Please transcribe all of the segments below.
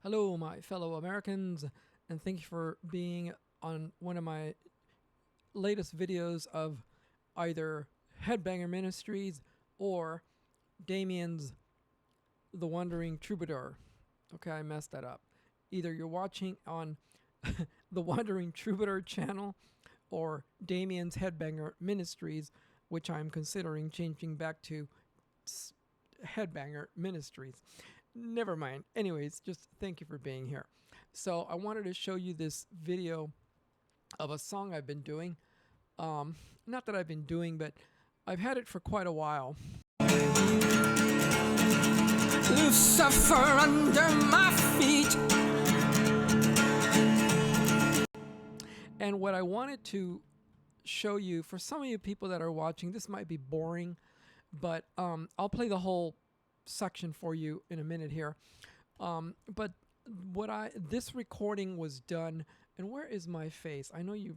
Hello, my fellow Americans, and thank you for being on one of my latest videos of either Headbanger Ministries or Damien's The Wandering Troubadour. Okay, I messed that up. Either you're watching on the Wandering Troubadour channel or Damien's Headbanger Ministries, which I'm considering changing back to Headbanger Ministries. Never mind. Anyways, just thank you for being here. So I wanted to show you this video of a song I've been doing. Not that I've been doing, but I've had it for quite a while. Lucifer under my feet. And what I wanted to show you, for some of you people that are watching, this might be boring, but I'll play the whole section for you in a minute here. But this recording was done, and where is my face? I know you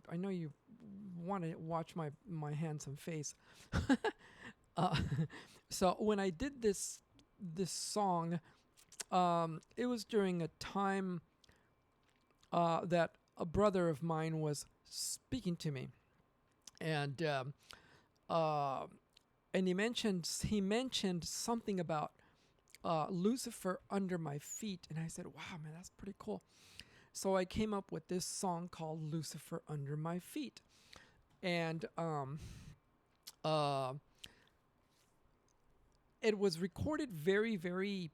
want to watch my handsome face. So when I did this song, it was during a time that a brother of mine was speaking to me, and he mentioned something about Lucifer under my feet, and I said, wow, man, that's pretty cool. So I came up with this song called Lucifer Under My Feet, and it was recorded very, very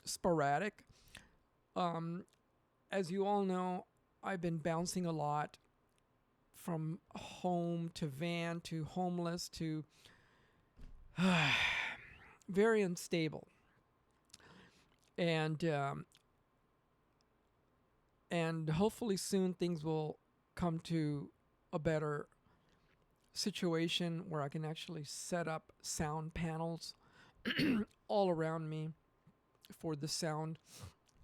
sporadic. As you all know, I've been bouncing a lot from home to van to homeless to very unstable, and hopefully soon things will come to a better situation where I can actually set up sound panels all around me for the sound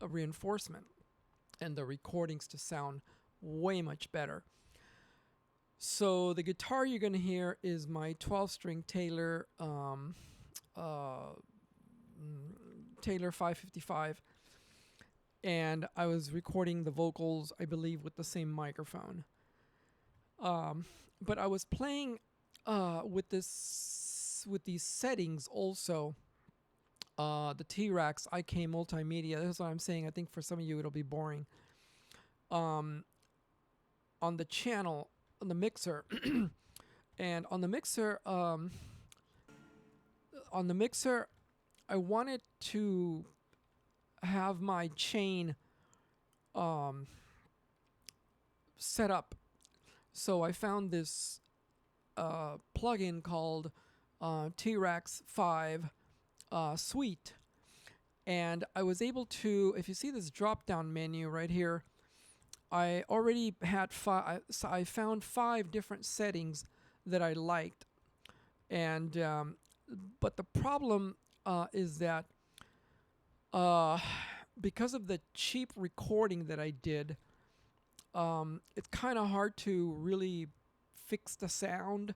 reinforcement and the recordings to sound way much better. So the guitar you're going to hear is my 12-string Taylor 555, and I was recording the vocals, I believe, with the same microphone. But I was playing with these settings also. The TRacks IK Multimedia. That's what I'm saying. I think for some of you it'll be boring. On the channel, on the mixer, and on the mixer, I wanted to have my chain set up. So I found this plugin called TRacks 5 Suite, and I was able to, if you see this drop down menu right here, I already had so I found 5 different settings that I liked, and but the problem is that because of the cheap recording that I did, it's kind of hard to really fix the sound.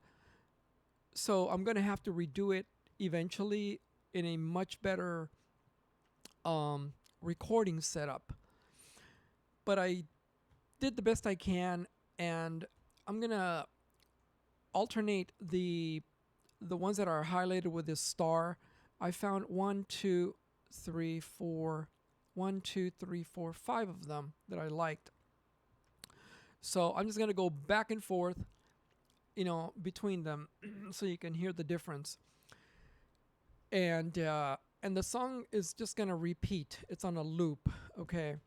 So I'm gonna have to redo it eventually in a much better recording setup. But I did the best I can, and I'm gonna alternate the ones that are highlighted with this star. I found 1, 2, 3, 4, 5 of them that I liked. So I'm just gonna go back and forth, between them, so you can hear the difference. And the song is just gonna repeat. It's on a loop, okay?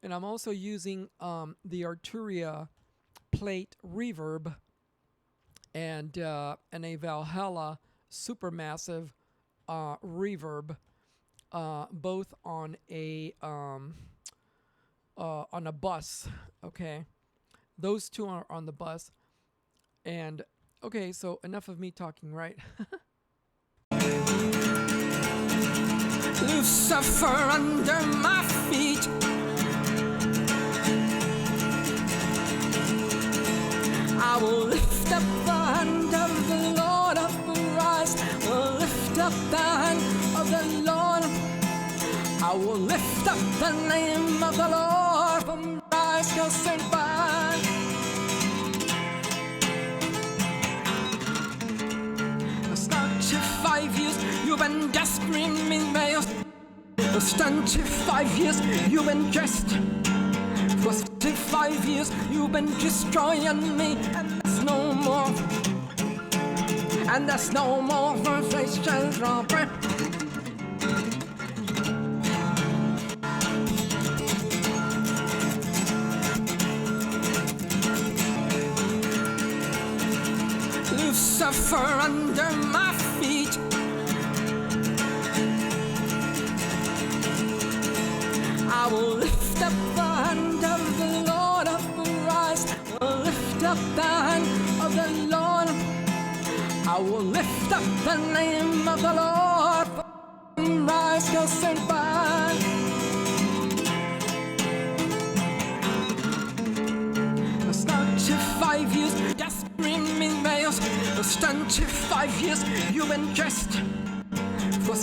And I'm also using the Arturia plate reverb and a Valhalla supermassive reverb, both on a bus, okay? Those two are on the bus. And okay, so enough of me talking, right? Lucifer under my feet. I will lift up the hand of the Lord of the rise. Will lift up the hand of the Lord. I will lift up the name of the Lord from rise to sing by. It's 25 years you've been just dreaming males. It's 25 years you've been just. For 25 years you've been destroying me, and there's no more. And there's no more conversations, Robert. Lucifer under my feet. I will lift up the hand of the Lord of the rise. I will lift up the hand of the Lord. I will lift up the name of the Lord from rise to sing by. It's 25 years just screaming males. It's 25 years you've been dressed.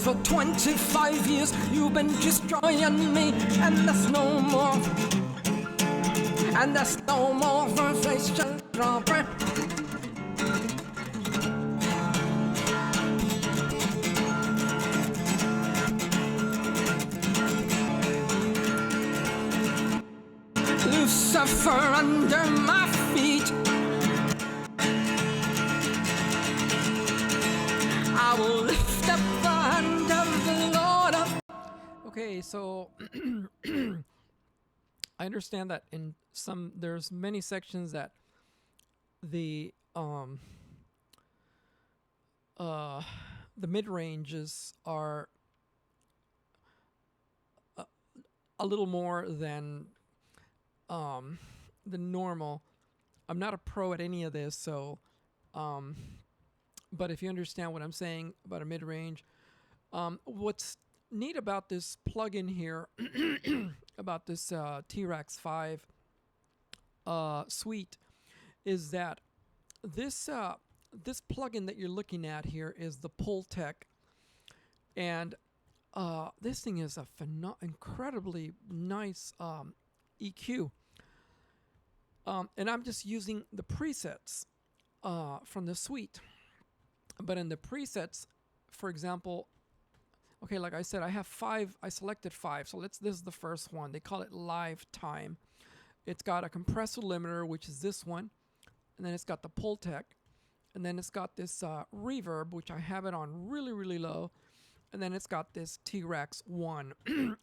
For 25 years you've been destroying me, and there's no more. And there's no more conversation, Robert. Lucifer under my feet. I will lift up the hand of the Lord of. Okay, so I understand that in some there's many sections that the mid ranges are a little more than the normal. I'm not a pro at any of this, so but if you understand what I'm saying about a mid-range, what's neat about this plugin here, about this TRacks 5 suite, is that this this plugin that you're looking at here is the Pultec, and this thing is a incredibly nice EQ. And I'm just using the presets from the suite. But in the presets, for example, okay, like I said, I have 5. I selected 5. So this is the first one. They call it Live Time. It's got a compressor limiter, which is this one. And then it's got the Pultec. And then it's got this reverb, which I have it on really, really low. And then it's got this TRacks 1.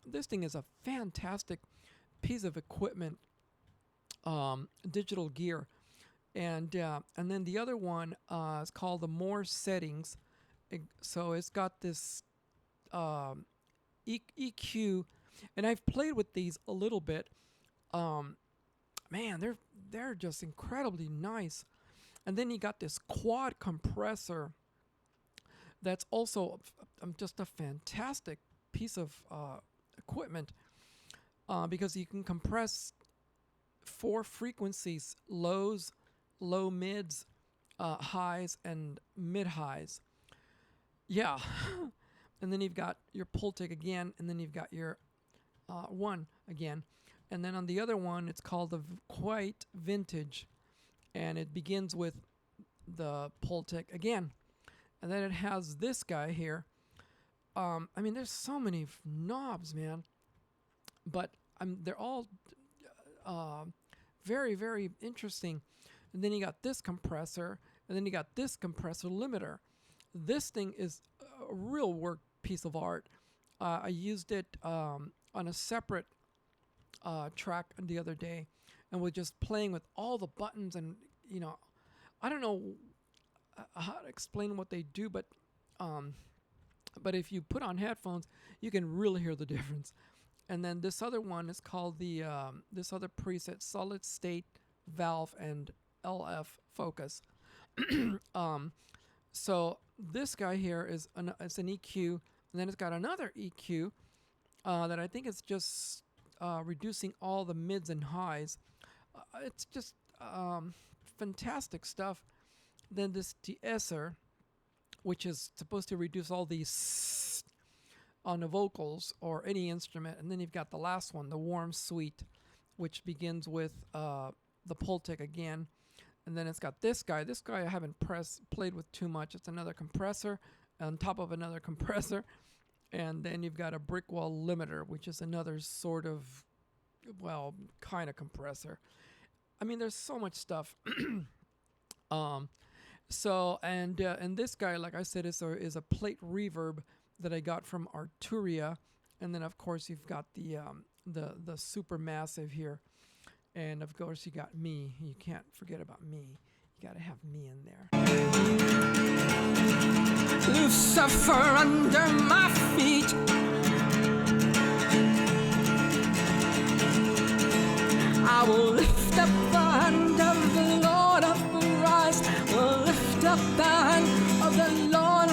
This thing is a fantastic piece of equipment, digital gear. And then the other one is called the More Settings. So it's got this EQ, and I've played with these a little bit. Man, they're just incredibly nice. And then you got this quad compressor that's also just a fantastic piece of equipment because you can compress 4 frequencies: lows, low mids, highs, and mid highs. Yeah. And then you've got your Pultec again, and then you've got your one again. And then on the other one, it's called the Quite Vintage, and it begins with the Pultec again. And then it has this guy here. I mean, there's so many knobs, man. But they're all very, very interesting. And then you got this compressor, and then you got this compressor limiter. This thing is a real work piece of art. I used it on a separate track the other day, and was just playing with all the buttons, and I don't know how to explain what they do, but if you put on headphones, you can really hear the difference. And then this other one is called the this other preset, Solid State Valve and LF Focus. So this guy here is it's an EQ, and then it's got another EQ that I think is just reducing all the mids and highs. It's just fantastic stuff. Then this de-esser, which is supposed to reduce all these on the vocals or any instrument. And then you've got the last one, the warm suite, which begins with the Pultec again. And then it's got this guy. This guy I haven't played with too much. It's another compressor on top of another compressor. And then you've got a brick wall limiter, which is another sort of, well, kind of compressor. I mean, there's so much stuff. So this guy, like I said, is a plate reverb that I got from Arturia. And then of course you've got the super massive here. And of course you got me. You can't forget about me. You gotta have me in there. Lucifer under my feet. I will lift up the hand of the Lord of Christ. Will lift up the hand of the Lord.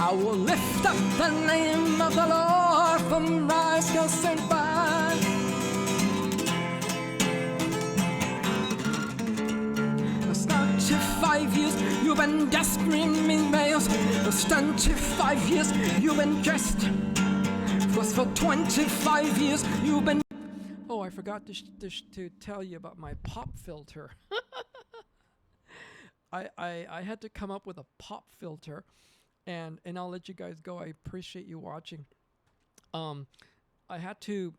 I will lift up the name of the Lord from rise till sent by. It's 95 years you've been just screaming males. It's 25 years you've been dressed. Was for 25 years you've been. Oh, I forgot to tell you about my pop filter. I had to come up with a pop filter, and I'll let you guys go. I appreciate you watching. I had to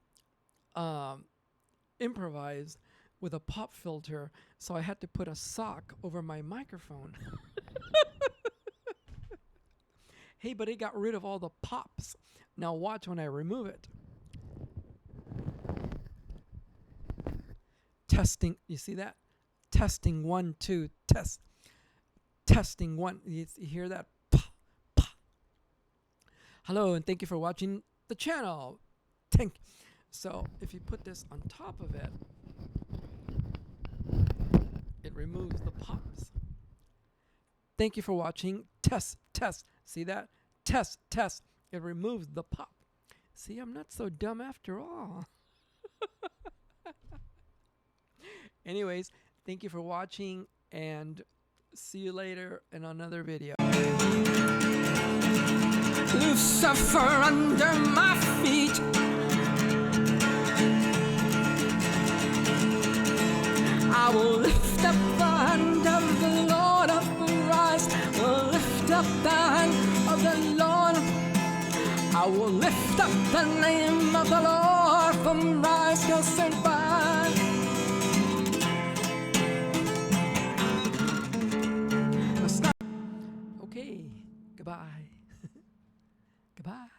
improvise with a pop filter, so I had to put a sock over my microphone. Hey, but it got rid of all the pops. Now watch when I remove it. Testing, you see that? Testing 1, 2, test. Testing 1, you hear that? Hello, and thank you for watching the channel. So if you put this on top of it, it removes the pops. Thank you for watching. Test. See that? Test. It removes the pop. See, I'm not so dumb after all. Anyways, thank you for watching, and see you later in another video. Lucifer under my feet. I will lift up the hand of the Lord of Christ. Will lift up the hand of the Lord. I will lift up the name of the Lord from rise till sent by. Okay, goodbye. Goodbye.